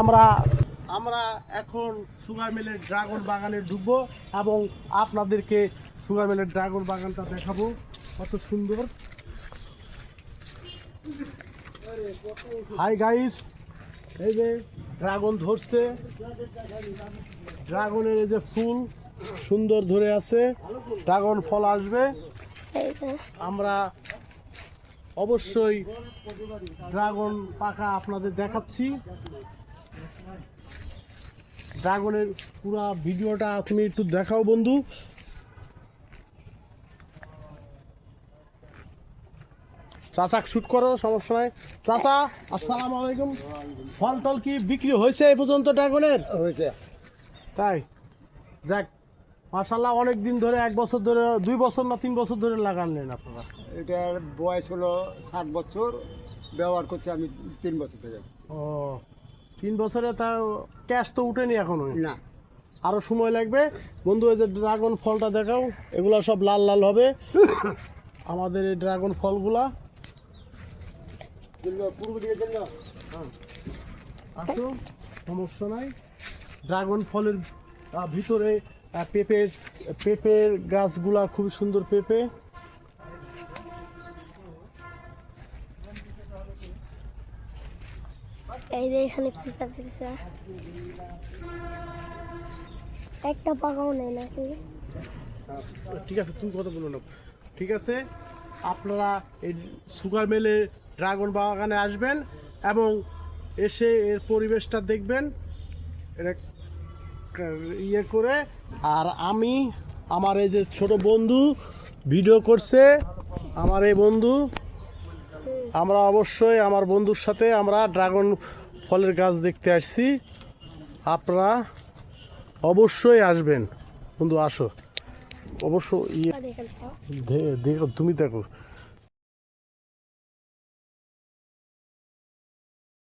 আমরা আমরা এখন সুগার মিলের ড্রাগন বাগানে ঢুকবো এবং আপনাদেরকে সুগার মিলের ড্রাগন বাগানটা দেখাবো কত সুন্দর। হাই গাইস, এই যে ড্রাগন ধরছে, ড্রাগনের এই যে ফুল সুন্দর ধরে আছে, ড্রাগন ফল আসবে। আমরা অবশ্যই ড্রাগন পাকা আপনাদের দেখাচ্ছি। ড্রাগনের পুরো ভিডিওটা তুমি একটু দেখাও বন্ধু। চাচা শুট করো, সমস্যা নাই। চাচা আসসালামু আলাইকুম। ফল টল কি বিক্রি হয়েছে এই পর্যন্ত ড্রাগনের? হয়েছে। তাই, যাক মাশাআল্লাহ, অনেক দিন ধরে, 1 বছর ধরে, 2 বছর না 3 বছর ধরে লাগালেন আপনারা? এটার বয়স হলো 7 বছর, ব্যবহার করছি আমি 3 বছর থেকে। ও, 3 বছরে তাও ক্যাশ তো উঠেনি এখনো? না, আরো সময় লাগবে বন্ধু। এই যে ড্রাগন ফলটা দেখাও, এগুলা সব লাল লাল হবে আমাদের এই ড্রাগন ফলগুলা। পূর্ব দিকে চল না। আসো, সমস্যা নাই। ড্রাগন ফলের ভিতরে পেঁপের গাছগুলা খুব সুন্দর পেঁপে। এই যে এখানে পিঁপড়া দিয়েছে, একটা পাকাও নেই নাকি? ঠিক আছে, তুমি কথা বলো না। ঠিক আছে, আপনারা এই সুগার মিলে ড্রাগন বাগানে আসবেন এবং এসে এর পরিবেশটা দেখবেন, এটা ইয়ে করে। আর আমার এই যে ছোট বন্ধু ভিডিও করছে, আমার এই বন্ধু, আমরা অবশ্যই আমার বন্ধুর সাথে আমরা ড্রাগন ফলের গাছ দেখতে আসছি। আপনারা অবশ্যই আসবেন বন্ধু, আসো অবশ্য। দেখো, তুমি দেখো।